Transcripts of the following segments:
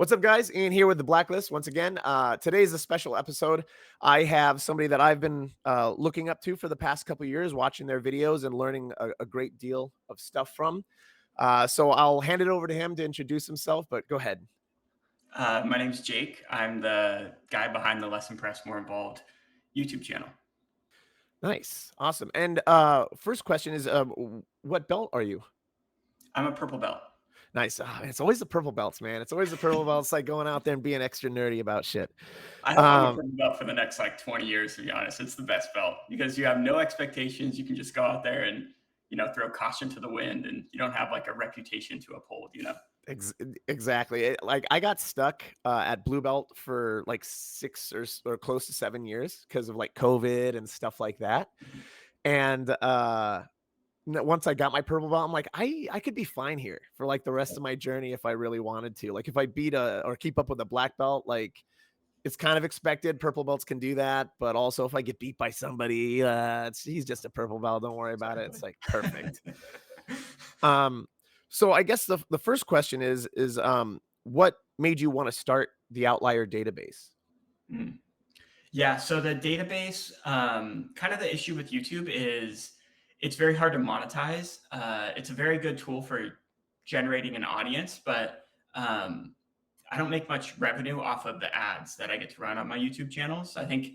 What's up, guys? Ian here with the Blacklist once again. Today's a special episode. I have somebody that I've been looking up to for the past couple years, watching their videos and learning a great deal of stuff from. So I'll hand it over to him to introduce himself, but go ahead. My name's Jake. I'm the guy behind the Less Impressed, More Involved YouTube channel. Nice. Awesome. And first question is, what belt are you? I'm a purple belt. Nice. It's always the purple belts, man. It's always the purple belts, like going out there and being extra nerdy about shit. I hope I'm a Um, purple belt for the next 20 years, to be honest. It's the best belt because you have no expectations. You can just go out there and, throw caution to the wind, and you don't have like a reputation to uphold. Exactly. Like I got stuck at blue belt for like 6 or close to 7 years because of like COVID and stuff like that. And once I got my purple belt, I'm like, I could be fine here for like the rest of my journey if I really wanted to. Like if I beat or keep up with a black belt, like it's kind of expected. Purple belts can do that, but also if I get beat by somebody, he's just a purple belt. Don't worry about it. It's like perfect. Um, so I guess the first question is what made you want to start the Outlier database? Mm. Yeah, so the database, kind of the issue with YouTube is it's very hard to monetize. It's a very good tool for generating an audience, but I don't make much revenue off of the ads that I get to run on my YouTube channels. I think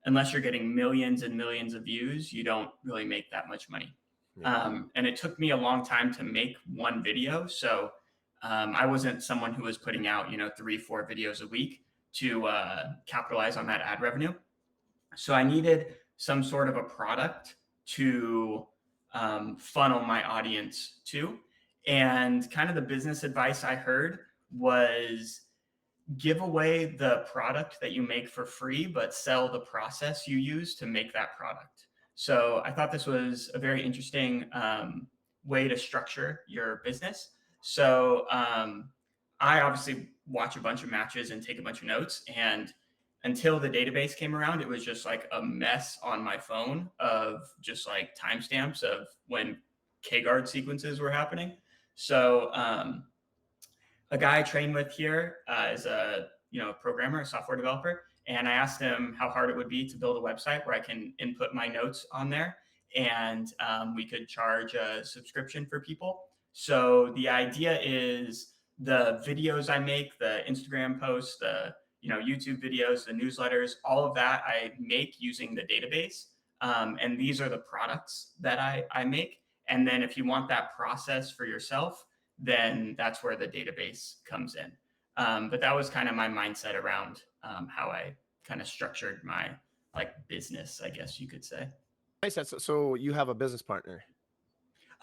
unless you're getting millions and millions of views, you don't really make that much money. Yeah. And it took me a long time to make one video. So I wasn't someone who was putting out, 3, 4 videos a week to capitalize on that ad revenue. So I needed some sort of a product to funnel my audience to. And kind of the business advice I heard was give away the product that you make for free, but sell the process you use to make that product. So I thought this was a very interesting way to structure your business. So I obviously watch a bunch of matches and take a bunch of notes. And until the database came around, it was just like a mess on my phone of just like timestamps of when K guard sequences were happening. So a guy I train with here is a programmer, a software developer, and I asked him how hard it would be to build a website where I can input my notes on there, and we could charge a subscription for people. So the idea is the videos I make, the Instagram posts, the YouTube videos, the newsletters, all of that I make using the database, and these are the products that I make. And then if you want that process for yourself, then that's where the database comes in. But that was kind of my mindset around how I kind of structured my business, I guess you could say. Nice. So you have a business partner.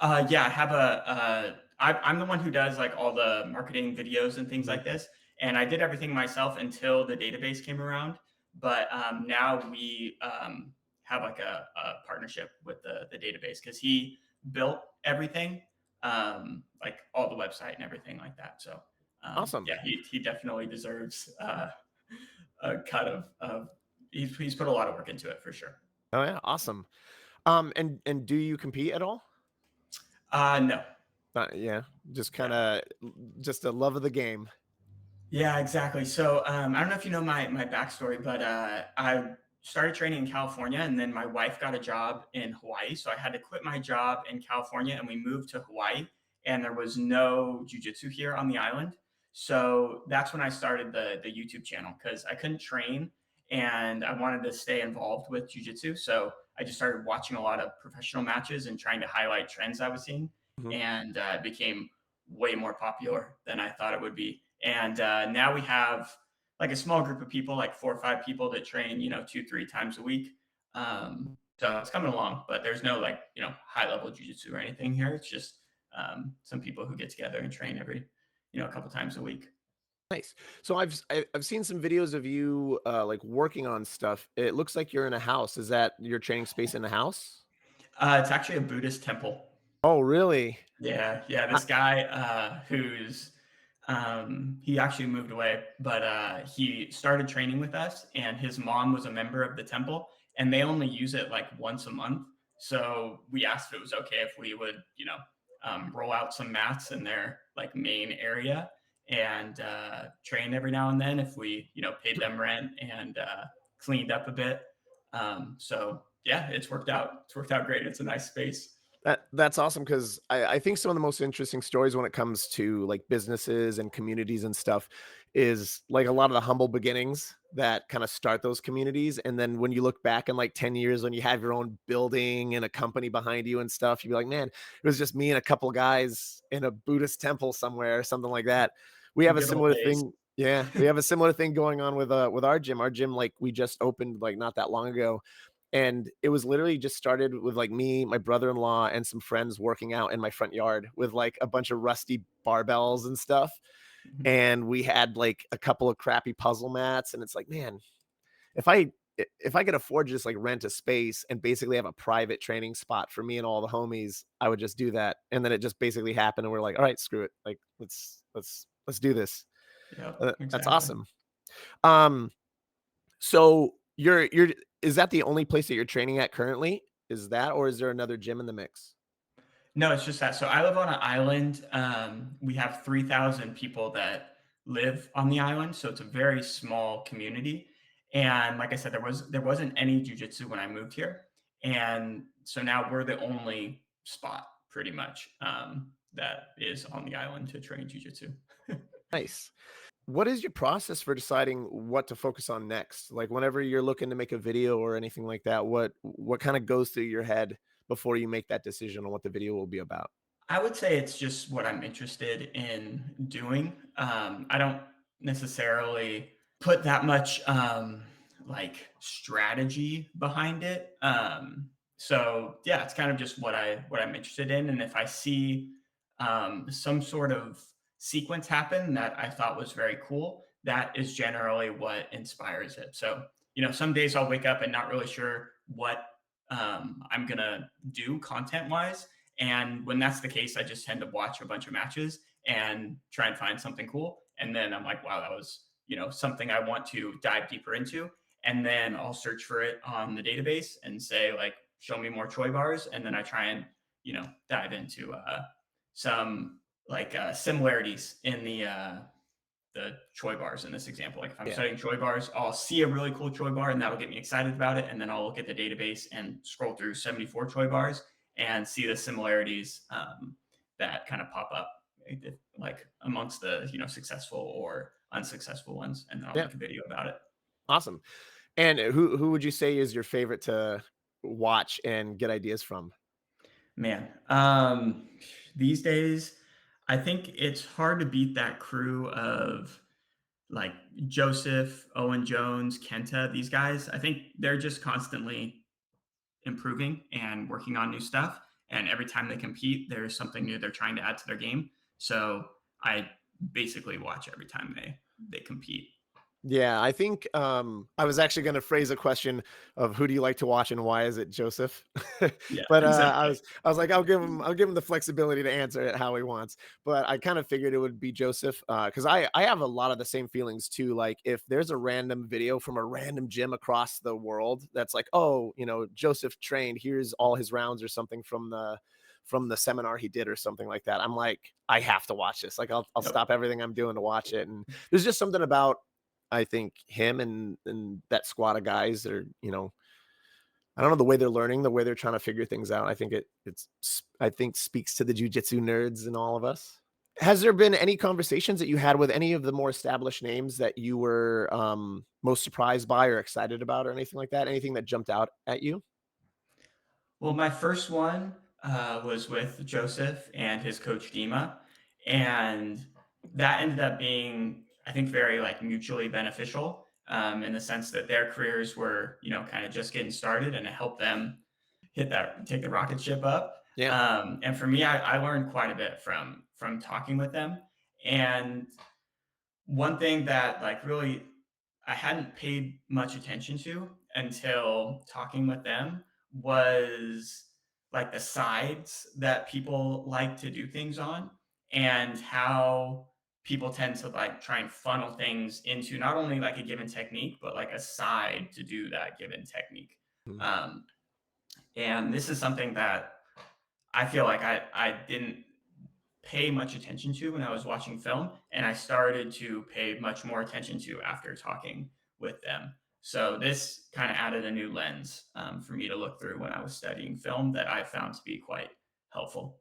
Yeah, I have I'm the one who does like all the marketing videos and things like this. And I did everything myself until the database came around. But now we have like a partnership with the database because he built everything, like all the website and everything like that. So Awesome. yeah, he definitely deserves a cut of he's put a lot of work into it for sure. Oh yeah, awesome. And do you compete at all? No. Yeah, just kind Yeah. of just a love of the game. Yeah, exactly. So I don't know if you know my backstory, but I started training in California, and then my wife got a job in Hawaii. So I had to quit my job in California, and we moved to Hawaii. And there was no jujitsu here on the island. So that's when I started the YouTube channel because I couldn't train, and I wanted to stay involved with jujitsu. So I just started watching a lot of professional matches and trying to highlight trends I was seeing, Mhm. and it became way more popular than I thought it would be. And now we have like a small group of people, like 4 or 5 people that train, 2, 3 times a week. So it's coming along, but there's no high level jujitsu or anything here. It's just some people who get together and train every, a couple times a week. Nice. So I've seen some videos of you like working on stuff. It looks like you're in a house. Is that your training space in a house? It's actually a Buddhist temple. Oh, really? Yeah, yeah. I, This guy who's he actually moved away, but he started training with us, and his mom was a member of the temple, and they only use it like once a month. So we asked if it was okay if we would, roll out some mats in their like main area, and train every now and then if we, paid them rent and cleaned up a bit. So yeah, it's worked out. It's worked out great. It's a nice space. That's awesome because I think some of the most interesting stories when it comes to like businesses and communities and stuff is like a lot of the humble beginnings that kind of start those communities. And then when you look back in like 10 years when you have your own building and a company behind you and stuff, you'd be like, man, it was just me and a couple guys in a Buddhist temple somewhere or something like that. We The have a good old similar days. thing. Yeah, we have a similar thing going on with our gym. Our gym, like we just opened like not that long ago, and it was literally just started with like me, my brother-in-law, and some friends working out in my front yard with like a bunch of rusty barbells and stuff. And we had like a couple of crappy puzzle mats. And it's like, man, if I could afford to just like rent a space and basically have a private training spot for me and all the homies, I would just do that. And then it just basically happened. And we're like, all right, screw it. Like, let's do this. Yep, That's exactly. awesome. Um, so you're is that the only place that you're training at currently? Is that, or is there another gym in the mix? No, it's just that. So I live on an island. We have 3,000 people that live on the island, so it's a very small community. And like I said, there wasn't any jujitsu when I moved here, and so now we're the only spot pretty much that is on the island to train jujitsu. Nice. What is your process for deciding what to focus on next? Like whenever you're looking to make a video or anything like that, what kind of goes through your head before you make that decision on what the video will be about? I would say it's just what I'm interested in doing. I don't necessarily put that much like strategy behind it. So yeah, it's kind of just what I'm interested in, and if I see some sort of sequence happen that I thought was very cool, that is generally what inspires it. So some days I'll wake up and not really sure what I'm gonna do content wise, and when that's the case, I just tend to watch a bunch of matches and try and find something cool. And then I'm like, wow, that was, something I want to dive deeper into. And then I'll search for it on the database and say, like, show me more Choi bars. And then I try and, dive into some like similarities in the Choi bars in this example. Like if I'm Yeah. studying Choi bars, I'll see a really cool Choi bar and that'll get me excited about it. And then I'll look at the database and scroll through 74 Choi bars and see the similarities that kind of pop up like amongst the successful or unsuccessful ones, and then I'll Yeah. make a video about it. Awesome. And who would you say is your favorite to watch and get ideas from? Man, these days I think it's hard to beat that crew of like Joseph, Owen Jones, Kenta. These guys, I think they're just constantly improving and working on new stuff. And every time they compete, there's something new they're trying to add to their game. So I basically watch every time they compete. Yeah, I think, I was actually gonna phrase a question of who do you like to watch and why is it Joseph? Yeah, But, exactly. I was like, I'll give him the flexibility to answer it how he wants. But I kind of figured it would be Joseph, because I have a lot of the same feelings too. Like, if there's a random video from a random gym across the world that's like, "Oh, Joseph trained, here's all his rounds," or something from the seminar he did or something like that. I'm like, "I have to watch this." Like, I'll Yep. stop everything I'm doing to watch it, and there's just something about I think him and that squad of guys are, I don't know the way they're learning, the way they're trying to figure things out. I think I think speaks to the jujitsu nerds in all of us. Has there been any conversations that you had with any of the more established names that you were most surprised by or excited about or anything like that? Anything that jumped out at you? Well, my first one was with Joseph and his coach Dima, and that ended up being, I think, very like mutually beneficial in the sense that their careers were, kind of just getting started, and it helped them take the rocket ship up. Yeah. And for me, I learned quite a bit from talking with them. And one thing that like really I hadn't paid much attention to until talking with them was like the sides that people like to do things on, and how people tend to like try and funnel things into not only like a given technique but like a side to do that given technique. Mhm. And this is something that I feel like I didn't pay much attention to when I was watching film, and I started to pay much more attention to after talking with them. So this kind of added a new lens for me to look through when I was studying film that I found to be quite helpful.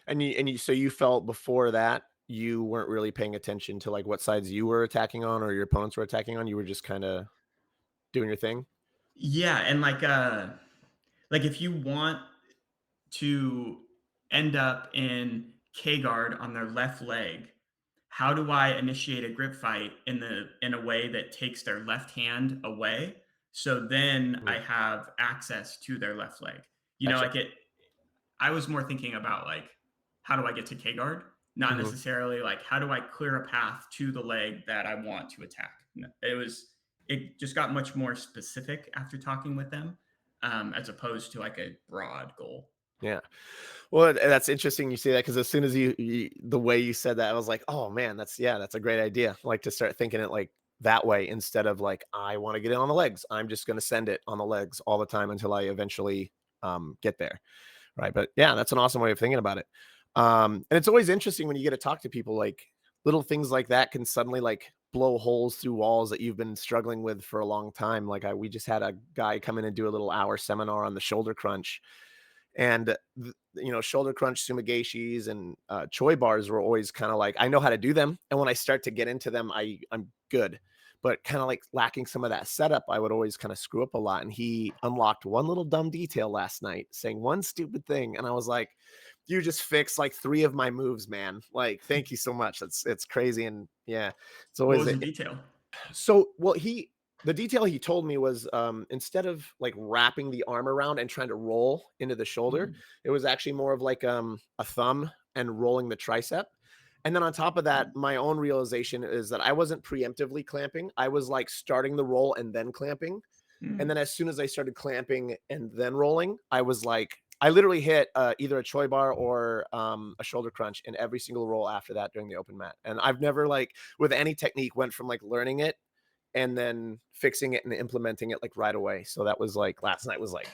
And you so you felt before that, you weren't really paying attention to, like, what sides you were attacking on or your opponents were attacking on, you were just kinda doing your thing? Yeah, and like if you want to end up in K guard on their left leg, how do I initiate a grip fight in a way that takes their left hand away? So then I Mhm. have access to their left leg. You know, Gotcha. like it I was more thinking about like how do I get to K guard? Not Mhm. necessarily like how do I clear a path to the leg that I want to attack. No, it just got much more specific after talking with them, as opposed to like a broad goal. Yeah. Well, that's interesting you say that because as soon as the way you said that, I was like, "Oh, man, that's a great idea." Like, to start thinking it, like, that way instead of, like, "I wanna get it on the legs. I'm just gonna send it on the legs all the time until I eventually, get there." Right, but yeah, that's an awesome way of thinking about it. And it's always interesting when you get to talk to people, like, little things like that can suddenly, like, blow holes through walls that you've been struggling with for a long time. Like, we just had a guy come in and do a little hour seminar on the shoulder crunch, and shoulder crunch, sumigashis, and choi bars were always kind of like I know how to do them, and when I start to get into them, I'm good. But kind of like lacking some of that setup, I would always kind of screw up a lot. And he unlocked one little dumb detail last night, saying one stupid thing, and I was like, "You just fixed like three of my moves, man! Like, thank you so much. It's crazy." And yeah, it's What always was the detail? so, well, the detail he told me was, instead of, like, wrapping the arm around and trying to roll into the shoulder, Mm, it was actually more of like, a thumb and rolling the tricep, and then on top of that, mm, my own realization is that I wasn't preemptively clamping, I was, like, starting the roll and then clamping, and then mm. as soon as I started clamping and then rolling, I was like I literally hit, either a choi bar or, a shoulder crunch in every single roll after that during the open mat, and I've never, like, with any technique, went from, like, learning it and then fixing it and implementing it like right away. So that was like last night was like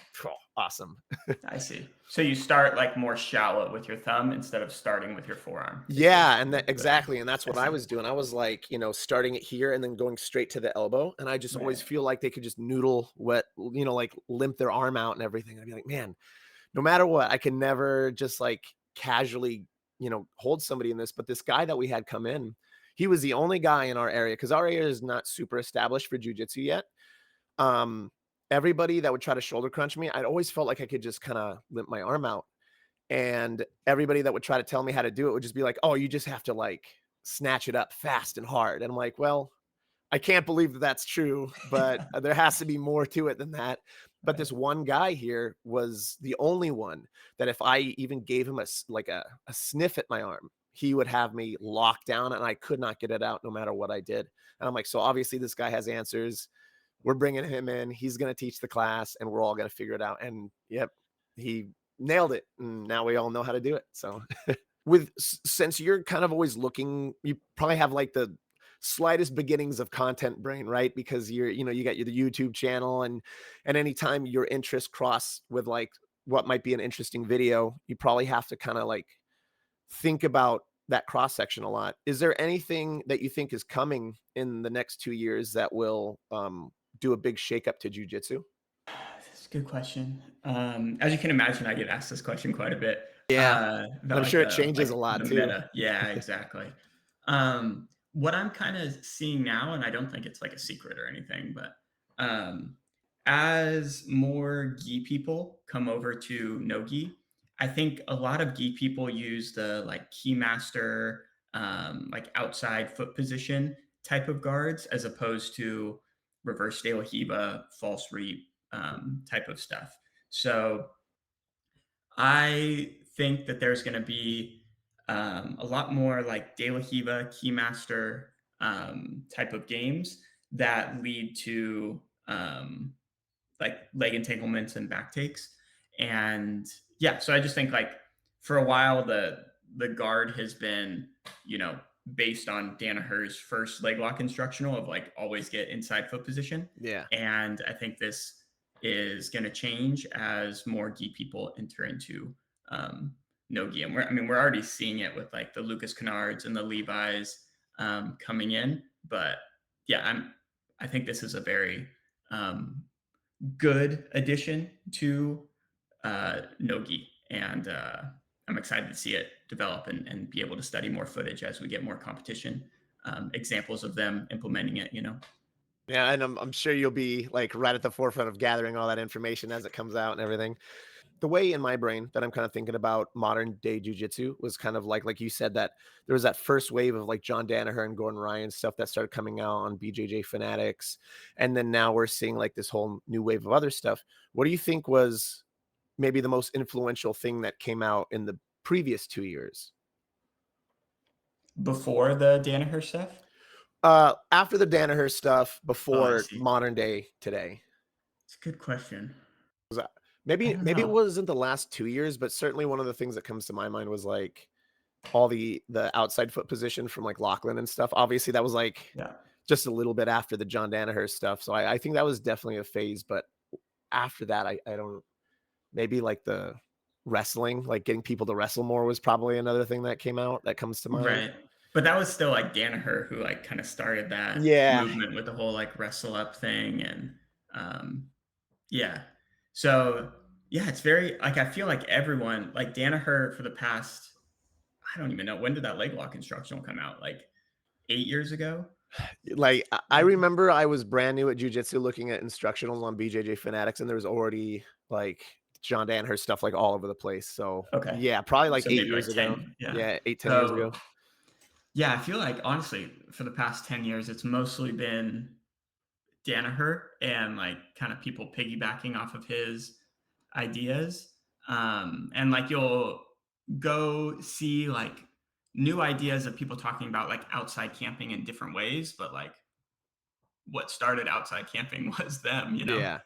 awesome. I see. So you start like more shallow with your thumb instead of starting with your forearm is Yeah, and basically that the exactly, and that's I what I see. was doing. I was like, starting it here and then going straight to the elbow, and I just always Right. feel like they could just noodle wet, like limp their arm out and everything. I'd be like, man, no matter what, I can never just like casually, hold somebody in this. But this guy that we had come in, he was the only guy in our area because our area is not super established for jujitsu yet. Um, Everybody that would try to shoulder crunch me, I'd always felt like I could just kind of limp my arm out. And everybody that would try to tell me how to do it would just be like, "Oh, you just have to like snatch it up fast and hard." And I'm like, "Well, I can't believe that that's true, but there has to be more to it than that." But Right. this one guy here was the only one that if I even gave him like a sniff at my arm, he would have me locked down and I could not get it out no matter what I did. And I'm like, so obviously this guy has answers. We're bringing him in. He's going to teach the class and we're all going to figure it out. And yep, he nailed it. And now we all know how to do it. So since you're kind of always looking, you probably have like the slightest beginnings of content brain, right? Because you got your the YouTube channel and anytime your interests cross with like what might be an interesting video, you probably have to kind of like think about that cross section a lot. Is there anything that you think is coming in the next 2 years that will do a big shakeup to jujitsu? That's a good question. As you can imagine, I get asked this question quite a bit, Yeah. And about I'm like sure it changes a the lot too. meta. Yeah, exactly. What I'm kind of seeing now, and I don't think it's like a secret or anything, but um, as more gi people come over to no gi, I think a lot of gi people use the like keymaster, like outside foot position type of guards, as opposed to reverse de la Hiva, false reap, type of stuff. So I think that there's going to be a lot more like De La Hiva, Keymaster type of games that lead to like leg entanglements and back takes. And yeah, so I just think like for a while the guard has been, you know, based on Danaher's first leg lock instructional of like always get inside foot position. Yeah. And I think this is going to change as more gi people enter into um, no-gi. And we're already seeing it with like the Lucas Kennards and the Levi's coming in. But yeah, I think this is a very um, good addition to Nogi, and I'm excited to see it develop and be able to study more footage as we get more competition examples of them implementing it. You know, Yeah, and I'm sure you'll be, like, right at the forefront of gathering all that information as it comes out and everything. The way in my brain that I'm kinda thinking about modern day jujitsu was kind of like you said, that there was that first wave of, like, John Danaher and Gordon Ryan stuff that started coming out on BJJ Fanatics, and then now we're seeing, like, this whole new wave of other stuff. What do you think was maybe the most influential thing that came out in the previous 2 years? before the Danaher stuff. After the Danaher stuff, Oh, I before see. modern day today. It's a good question. Was that I maybe don't maybe it know. wasn't the last 2 years, but certainly one of the things that comes to my mind was, like, all the outside foot position from, like, Lachlan and stuff. Obviously, that was, like, Yeah. just a little bit after the John Danaher stuff, so I think that was definitely a phase, but after that, I don't maybe, like, the wrestling, like, getting people to wrestle more was probably another thing that came out that comes to mind. Right. But that was still like Danaher who like kind of started that Yeah, movement with the whole like wrestle up thing and um yeah. So yeah, it's very like I feel like everyone like Danaher for the past I don't even know when did that leg lock instructional come out? Like 8 years ago? like, I Like remember I was brand new at jujitsu looking at instructionals on BJJ Fanatics, and there was already, like, John Danaher stuff, like, all over the place, so, okay. yeah, probably, like, So 8 maybe years like ago. 10. Yeah. Yeah, 8, 10 years So ago. yeah, I feel like honestly for the past 10 years it's mostly been Danaher and like kind of people piggybacking off of his ideas. And like you'll go see like new ideas of people talking about like outside camping in different ways, but like what started outside camping was them, you know? Yeah.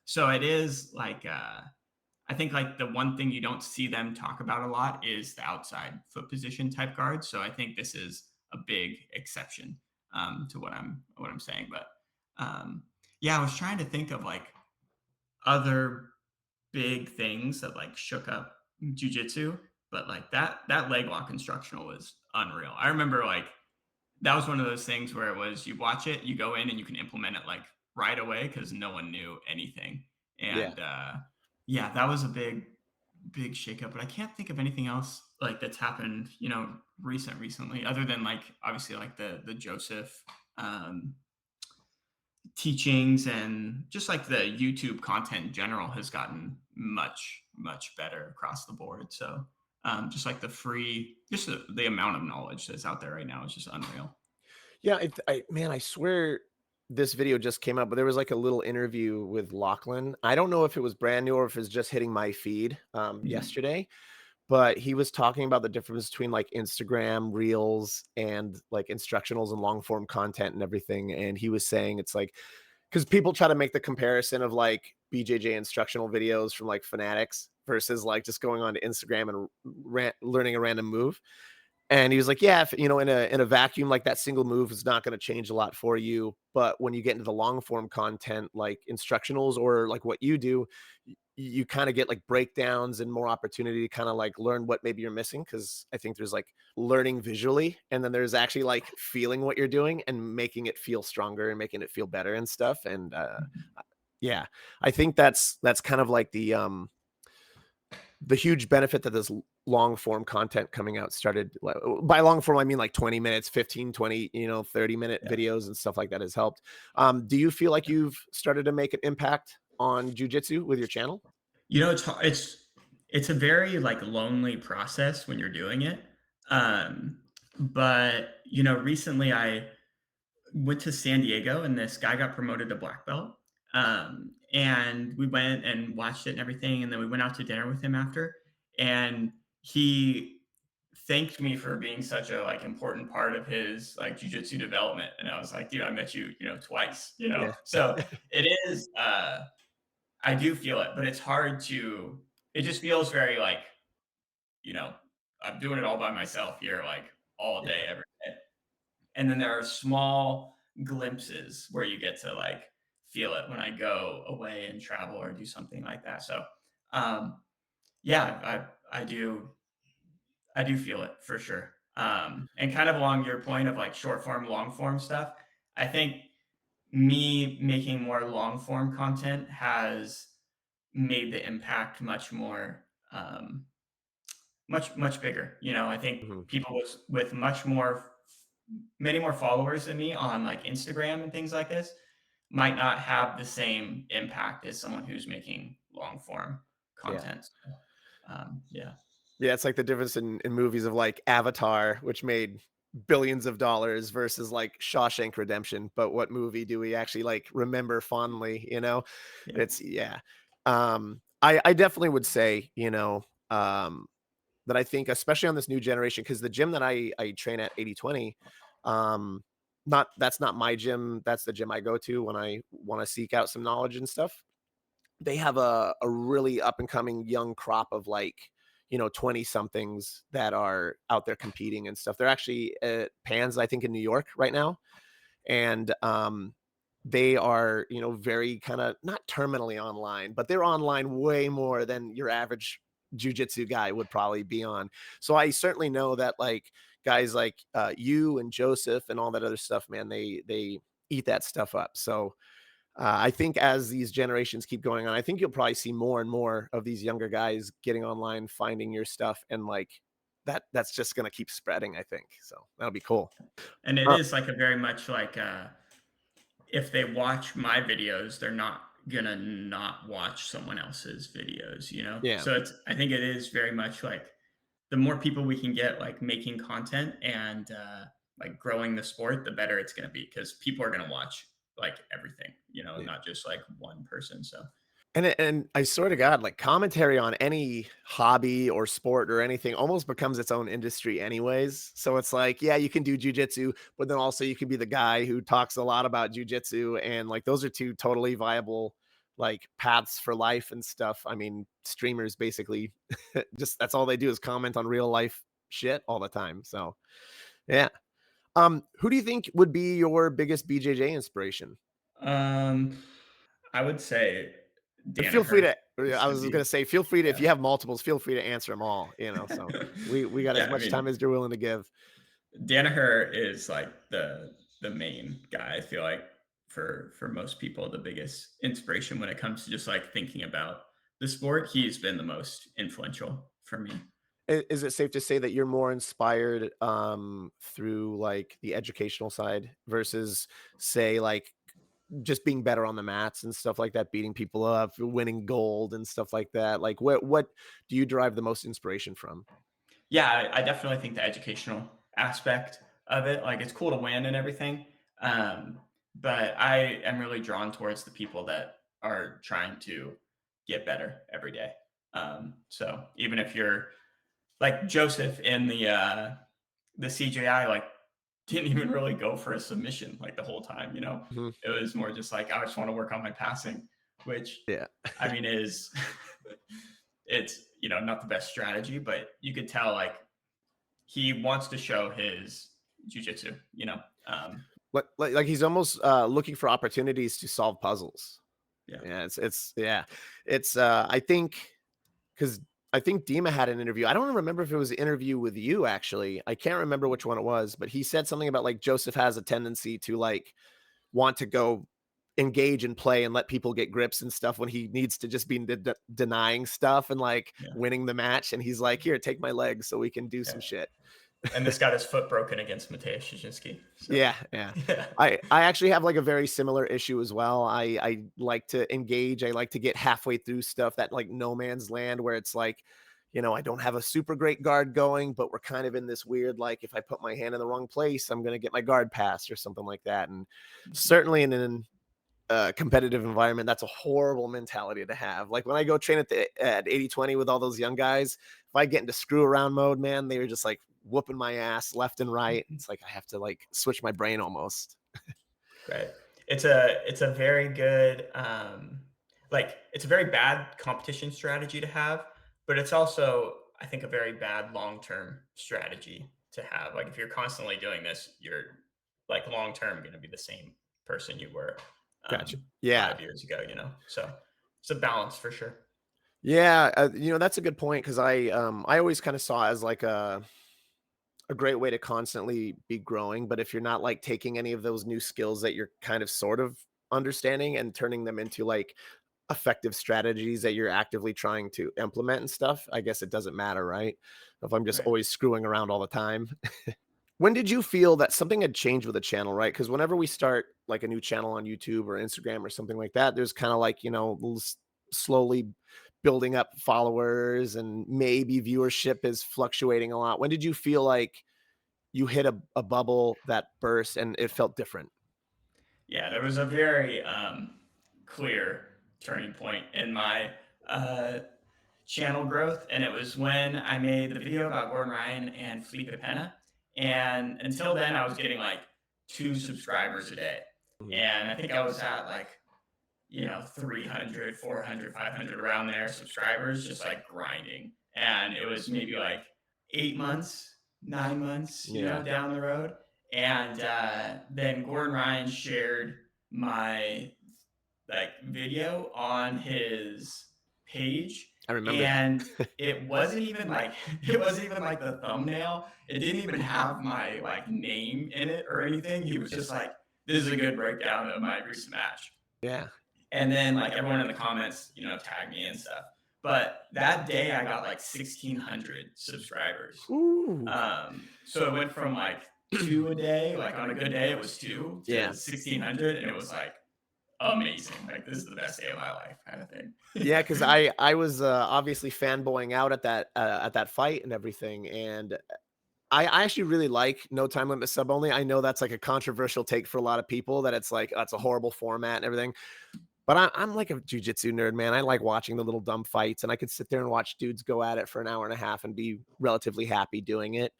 So it is like, I think like the one thing you don't see them talk about a lot is the outside foot position type guard. So I think this is a big exception to what I'm saying. But um, yeah, I was trying to think of like other big things that like shook up jujitsu, but like that leg lock instructional was unreal. I remember like that was one of those things where it was you watch it, you go in and you can implement it like right away because no one knew anything. Yeah. And yeah, that was a big shakeup. But I can't think of anything else like that's happened, recently, other than like obviously like the Joseph um, teachings and just like the YouTube content in general has gotten much better across the board. So just like just the amount of knowledge that's out there right now is just unreal. Yeah, I man, I swear this video just came out, but there was, like, a little interview with Lachlan. I don't know if it was brand new or if it's just hitting my feed, Mhm. yesterday, but he was talking about the difference between, like, Instagram Reels and, like, instructionals and long form content and everything, and he was saying it's like, because people try to make the comparison of, like, BJJ instructional videos from, like, Fanatics versus, like, just going on to Instagram and learning a random move. And he was like, "Yeah, if, in a vacuum, like, that single move is not gonna change a lot for you, but when you get into the long form content, like instructionals or like what you do, you kinda get, like, breakdowns and more opportunity to kinda, like, learn what maybe you're missing. Because I think there's, like, learning visually, and then there's actually, like, feeling what you're doing and making it feel stronger and making it feel better and stuff, and, yeah, I think that's kind of like the huge benefit that this long form content coming out started, by long form I mean like 20 minutes, 15, 20, 30-minute Yeah. videos and stuff like that has helped. Do you feel like you've started to make an impact on jujitsu with your channel? It's a very, like, lonely process when you're doing it, but, recently I went to San Diego and this guy got promoted to black belt, and we went and watched it and everything, and then we went out to dinner with him after, and he thanked me for being such a, like, important part of his, like, jujitsu development, and I was like, "Dude, I met you, twice," you know? Yeah. So, it is, I do feel it, but it's hard to it just feels very like, you know, I'm doing it all by myself here, like all day, Yeah. every day. And then there are small glimpses where you get to like feel it when I go away and travel or do something like that. So, um, yeah, I do. I do feel it for sure. And kind of along your point of like short form, long form stuff, I think me making more long form content has made the impact much more, much bigger. You know, I think Mhm. people with much more, many more followers than me on like Instagram and things like this might not have the same impact as someone who's making long form Yeah. content. So, yeah. Yeah, it's like the difference in movies of like Avatar, which made billions of dollars versus like Shawshank Redemption. But what movie do we actually like remember fondly, you know? Yeah. It's yeah. I definitely would say, um that I think especially on this new generation, because the gym that I train at 80/20, um, not that's not my gym, that's the gym I go to when I want to seek out some knowledge and stuff. They have a really up and coming young crop of like 20 somethings that are out there competing and stuff. They're actually at Pans, I think, in New York right now. And they are very kind of not terminally online, but they're online way more than your average jujitsu guy would probably be on. So I certainly know that like guys like you and Joseph and all that other stuff, man, they eat that stuff up. So I think as these generations keep going on, I think you'll probably see more and more of these younger guys getting online, finding your stuff, and like that's just gonna keep spreading, I think. So that'll be cool. And it Uh, is like a very much like, if they watch my videos, they're not gonna not watch someone else's videos, you know? yeah. So it's I think it is very much like the more people we can get like making content and like growing the sport, the better it's gonna be because people are gonna watch like everything, you know, Yeah. not just like one person. So And I swear to God, like commentary on any hobby or sport or anything almost becomes its own industry anyways. So it's like, yeah, you can do jujitsu, but then also you can be the guy who talks a lot about jujitsu. And like those are two totally viable like paths for life and stuff. I mean, streamers basically just that's all they do is comment on real life shit all the time. So yeah. Who do you think would be your biggest BJJ inspiration? um I would say And feel free Danaher to is I to was gonna be, say, feel free to if yeah. you have multiples, feel free to answer them all, so we got as Yeah, I much time mean, as you're willing to give. Danaher is like the main guy. I feel like for most people, the biggest inspiration when it comes to just like thinking about the sport. He's been the most influential for me. Is it safe to say that you're more inspired, through, like, the educational side versus, say, like, just being better on the mats and stuff like that, beating people up, winning gold and stuff like that? Like, what do you derive the most inspiration from? Yeah, I definitely think the educational aspect of it, like it's cool to win and everything. Um, but I am really drawn towards the people that are trying to get better every day. So even if you're like Joseph in the CJI, like didn't even really go for a submission like the whole time, you know. Mhm. It was more just like I just want to work on my passing, which Yeah. I mean is it's not the best strategy, but you could tell like he wants to show his jujitsu, you know. Like he's almost, looking for opportunities to solve puzzles. Yeah, Yeah, I think because I think Dima had an interview. I don't remember if it was an interview with you actually. I can't remember which one it was, but he said something about like Joseph has a tendency to like want to go engage and play and let people get grips and stuff when he needs to just be denying stuff and like yeah, winning the match. And he's like, "Here, take my legs so we can do yeah. some shit." And this got his foot broken against Mateusz Szczynski. So Yeah, yeah. yeah, I actually have like a very similar issue as well. I like to engage. I like to get halfway through stuff that like no man's land where it's like, I don't have a super great guard going, but we're kind of in this weird like if I put my hand in the wrong place, I'm gonna get my guard passed or something like that. And certainly in an competitive environment, that's a horrible mentality to have. Like when I go train at 80/20 with all those young guys, if I get into screw around mode, man, they were just like whooping my ass left and right. It's like I have to like switch my brain almost. right. It's a very good like it's a very bad competition strategy to have, but it's also I think a very bad long-term strategy to have. Like if you're constantly doing this, you're like long term going to be the same person you were Gotcha. Yeah. 5 years ago, you know. So it's a balance for sure. Yeah, that's a good point because I always kind of saw it as like a great way to constantly be growing. But if you're not like taking any of those new skills that you're kind of sort of understanding and turning them into like effective strategies that you're actively trying to implement and stuff, I guess it doesn't matter, right? If I'm just Right. always screwing around all the time. When did you feel that something had changed with the channel, right? Because whenever we start like a new channel on YouTube or Instagram or something like that, there's kind of like, slowly building up followers and maybe viewership is fluctuating a lot. When did you feel like you hit a bubble that burst and it felt different? Yeah, there was a very clear turning point in my uh, channel growth, and it was when I made the video about Gordon Ryan and Felipe Pena. And until then, I was getting like 2 subscribers a day, Mhm. and I think I was at like 300, 400, 500 around there subscribers, just like grinding. And it was maybe like 8 months, 9 months, Yeah, down the road. And then Gordon Ryan shared my like video on his page, I remember that. and it wasn't even like it wasn't even like the thumbnail. It didn't even have my like name in it or anything. He was just like, "This is a good breakdown of my recent match." Yeah. And then like everyone in the comments, tagged me and stuff. But that day I got like 1,600 subscribers. Ooh. So it went from like two a day, like on a good day it was two, to Yeah. 1,600, and it was like amazing. Like this is the best day of my life, kind of thing. Yeah, because I was, obviously fanboying out at that fight and everything, and I actually really like No Time Limit Sub Only. I know that's, like, a controversial take for a lot of people that it's like, "Oh, it's a horrible format and everything," but I'm like a jujitsu nerd, man. I like watching the little dumb fights, and I could sit there and watch dudes go at it for an hour and a half and be relatively happy doing it.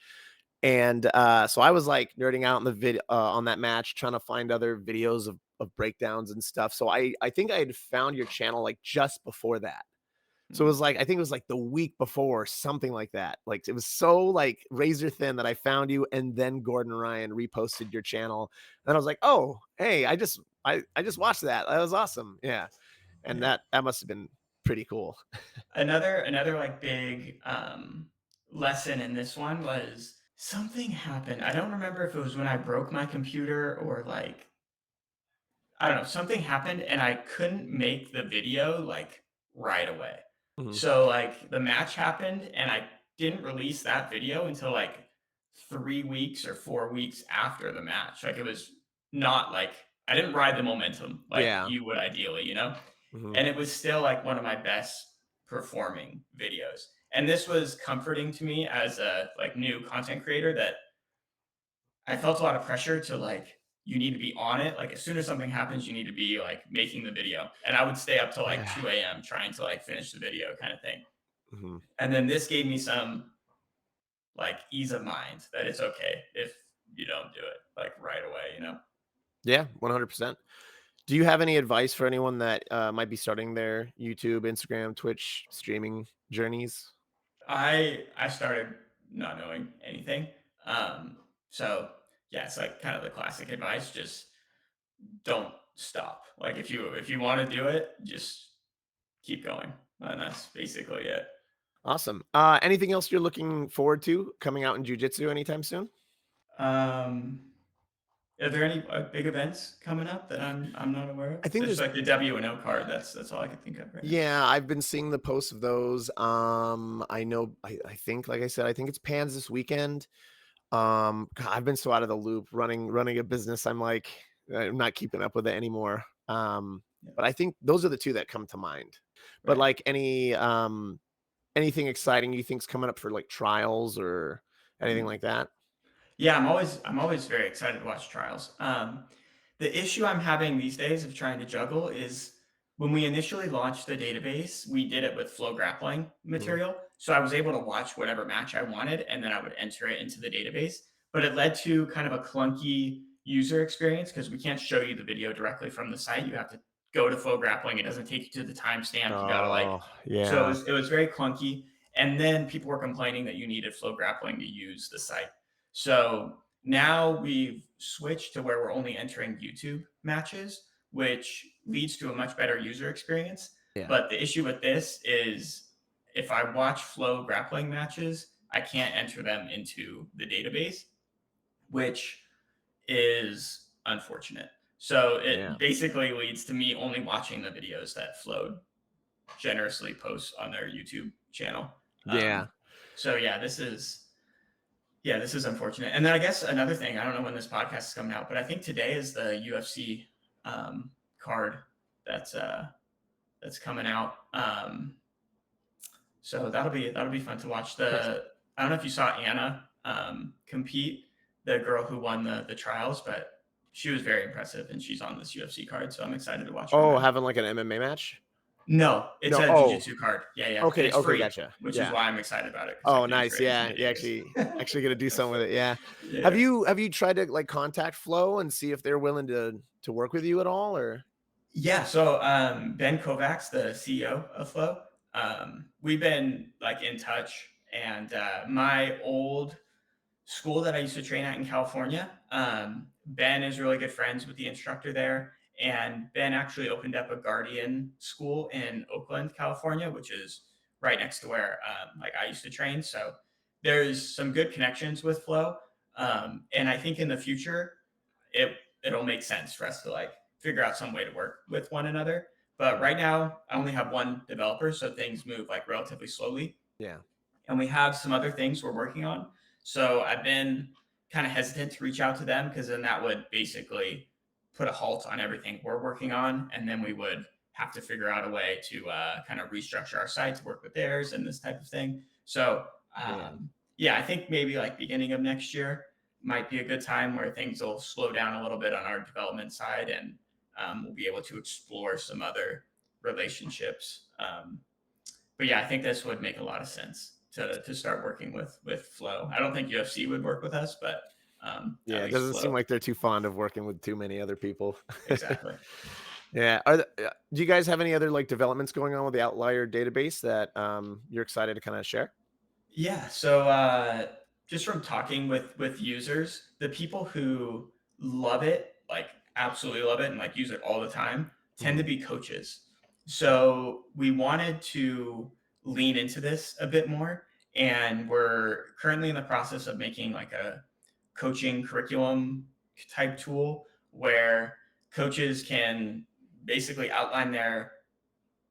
And, so I was, like, nerding out in the on that match, trying to find other videos of breakdowns and stuff. So I think I had found your channel, like, just before that. So it was like I think it was, like, the week before, something like that. Like, it was so, like, razor thin that I found you, and then Gordon Ryan reposted your channel, and I was like, "Oh, hey, I just watched that. That was awesome." Yeah, and Yeah. that must have been pretty cool. Another like big lesson in this one was something happened. I don't remember if it was when I broke my computer or like I don't know, something happened and I couldn't make the video like right away. Mhm. So like the match happened and I didn't release that video until like 3 weeks or 4 weeks after the match. Like it was not like I didn't ride the momentum like Yeah. you would ideally. Mhm. And it was still like one of my best performing videos. And this was comforting to me as a like new content creator that I felt a lot of pressure to like, you need to be on it. Like as soon as something happens, you need to be like making the video. And I would stay up till like Yeah. 2 a.m. trying to like finish the video kind of thing. Mhm. And then this gave me some like ease of mind that it's okay if you don't do it like right away. Yeah, 100%. Do you have any advice for anyone that, might be starting their YouTube, Instagram, Twitch streaming journeys? I started not knowing anything. Um, so yeah, it's like kind of the classic advice. Just don't stop. Like if you want to do it, just keep going. And that's basically it. Awesome. Anything else you're looking forward to coming out in jujitsu anytime soon? Um, are there any big events coming up that I'm not aware of? I think There's there's like the W&O card. That's all I can think of right now. Yeah, I've been seeing the posts of those. I know I think like I said, I think it's Pans this weekend. God, I've been so out of the loop running a business. I'm like I'm not keeping up with it anymore. Yeah, But I think those are the two that come to mind. But right. like anything exciting you think's coming up for like trials or anything Hmm. like that? Yeah, I'm always very excited to watch trials. The issue I'm having these days of trying to juggle is when we initially launched the database, we did it with flow grappling Mhm. material. So I was able to watch whatever match I wanted and then I would enter it into the database. But it led to kind of a clunky user experience because we can't show you the video directly from the site. You have to go to flow grappling. It doesn't take you to the timestamp. You gotta like Oh, so it yeah. was it was very clunky. And then people were complaining that you needed flow grappling to use the site. So now we've switched to where we're only entering YouTube matches, which leads to a much better user experience. Yeah. But the issue with this is if I watch Flow grappling matches, I can't enter them into the database, which is unfortunate. So Yeah. it basically leads to me only watching the videos that Flow generously posts on their YouTube channel. Yeah. So this is unfortunate. And then I guess another thing, I don't know when this podcast is coming out, but I think today is the UFC card that's coming out. So that'll be fun to watch. Nice. I don't know if you saw Anna compete, the girl who won the trials, but she was very impressive, and she's on this UFC card. So I'm excited to watch her Oh, now. having like an MMA match? No, it's No. a Oh, jujitsu card. Yeah, yeah, and okay. it's Okay. free, Gotcha. which is Yeah. why I'm excited about it because I Oh, can nice. enter it into Yeah. the You database. actually gonna do something with it. Yeah. Yeah. Have you tried to like contact Flow and see if they're willing to work with you at all or? Yeah, so Ben Kovacs, the CEO of Flow, we've been like in touch, and my old school that I used to train at in California, Ben is really good friends with the instructor there, and Ben actually opened up a Guardian school in Oakland, California, which is right next to where like I used to train. So there's some good connections with Flow, and I think in the future it it'll make sense for us to like figure out some way to work with one another. But right now, I only have one developer, so things move like relatively slowly, Yeah. and we have some other things we're working on. So I've been kind of hesitant to reach out to them because then that would basically put a halt on everything we're working on, and then we would have to figure out a way to kind of restructure our site to work with theirs and this type of thing. So Yeah. yeah, I think maybe like beginning of next year might be a good time where things will slow down a little bit on our development side, and we'll be able to explore some other relationships. But yeah, I think this would make a lot of sense to start working with Flow. I don't think UFC would work with us, but Yeah. at It least doesn't seem Flow. like they're too fond of working with too many other people. Exactly. Yeah. Do you guys have any other like developments going on with the Outlier database that you're excited to kind of share? Yeah. So just from talking with users, the people who love it, like absolutely love it, and like use it all the time, tend to Mhm. be coaches. So we wanted to lean into this a bit more, and we're currently in the process of making like a coaching curriculum type tool where coaches can basically outline their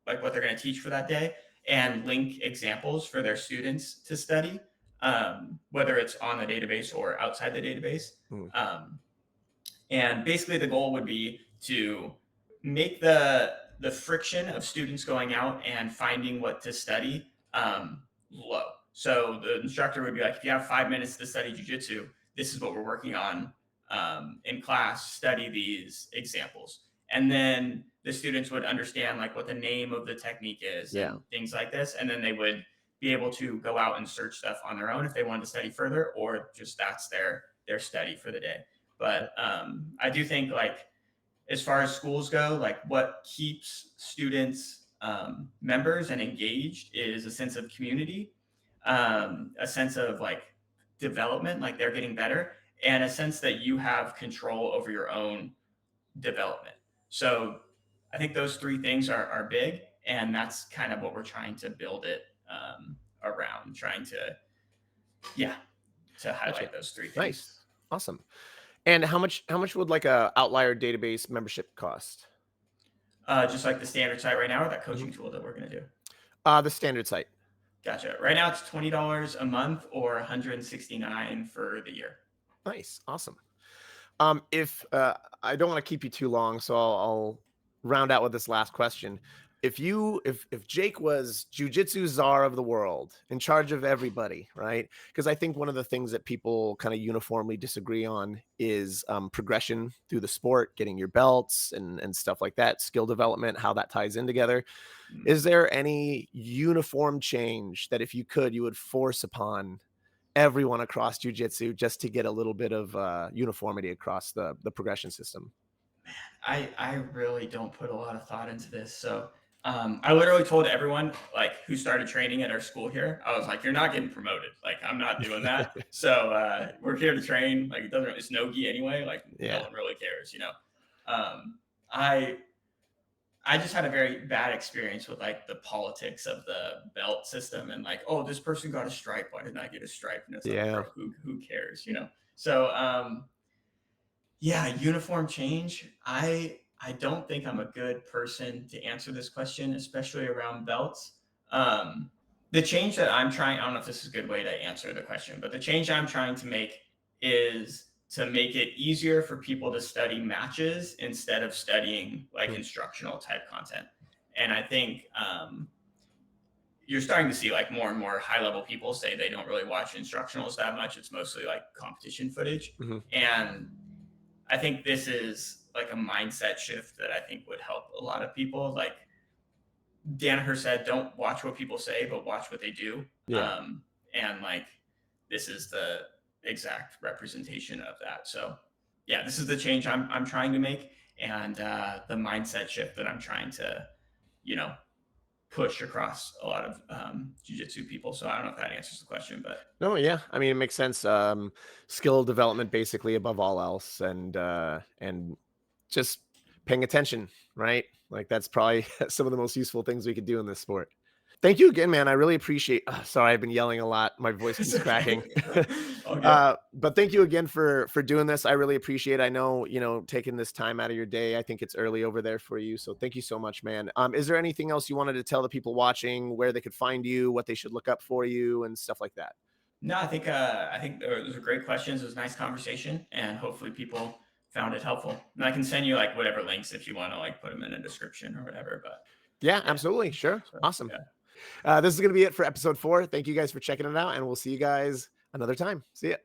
like what they're going to teach for that day and link examples for their students to study, whether it's on the database or outside the database. Mhm. Um, and basically, the goal would be to make the friction of students going out and finding what to study low. So the instructor would be like, if you have 5 minutes to study jujitsu, this is what we're working on in class. Study these examples, and then the students would understand like what the name of the technique is Yeah. and things like this, and then they would be able to go out and search stuff on their own if they wanted to study further, or just that's their study for the day. But I do think like as far as schools go, like what keeps students members and engaged is a sense of community, a sense of like development, like they're getting better, and a sense that you have control over your own development. So I think those three things are big, and that's kind of what we're trying to build it around, trying to yeah to Gotcha. highlight those three things. Nice. Awesome. And how much would like a Outlier database membership cost? Just like the standard site right now, or that Mhm. coaching tool that we're going to do. The standard site. Gotcha. Right now it's $20 a month or 169 for the year. Nice. Awesome. If I don't want to keep you too long, so I'll round out with this last question. If Jake was jujitsu czar of the world, in charge of everybody, right? Because I think one of the things that people kind of uniformly disagree on is progression through the sport, getting your belts and stuff like that, skill development, how that ties in together. Mm. Is there any uniform change that if you could, you would force upon everyone across jujitsu just to get a little bit of uniformity across the progression system? I really don't put a lot of thought into this. So I literally told everyone like who started training at our school here, I was like, you're not getting promoted. Like I'm not doing that. So we're here to train. Like it doesn't it's no gi anyway. Like no Yeah. one really cares, you know. Um, I I just had a very bad experience with like the politics of the belt system and like, oh, this person got a stripe. Why didn't I get a stripe? And it's like, Yeah. bro, who cares? You know? So yeah, uniform change. I don't think I'm a good person to answer this question, especially around belts. Um, the change that I'm trying, I don't know if this is a good way to answer the question, but the change I'm trying to make is to make it easier for people to study matches instead of studying like Mm. instructional type content. And I think you're starting to see like more and more high level people say they don't really watch instructionals that much. It's mostly like competition footage. Mhm. And I think this is like a mindset shift that I think would help a lot of people. Like Danaher said, don't watch what people say, but watch what they do. Yeah. And like this is the exact representation of that. So yeah, this is the change I'm trying to make, and the mindset shift that I'm trying to, you know, push across a lot of jujitsu people. So I don't know if that answers the question, but No, yeah. I mean, it makes sense. Skill development basically above all else, and just paying attention, right? Like that's probably some of the most useful things we could do in this sport. Thank you again, man. I really appreciate. Sorry, I've been yelling a lot. My voice it's keeps cracking. okay. All good. But thank you again for doing this. I really appreciate it. I know, taking this time out of your day. I think it's early over there for you. So thank you so much, man. Is there anything else you wanted to tell the people watching, where they could find you, what they should look up for you, and stuff like that? No, I think those are great questions. It was a nice conversation, and hopefully people found it helpful. And I can send you like whatever links if you want to like put them in a description or whatever. But Yeah, yeah, absolutely. Sure. so Awesome. yeah. This is going to be it for episode 4. Thank you guys for checking it out, and we'll see you guys another time. See ya.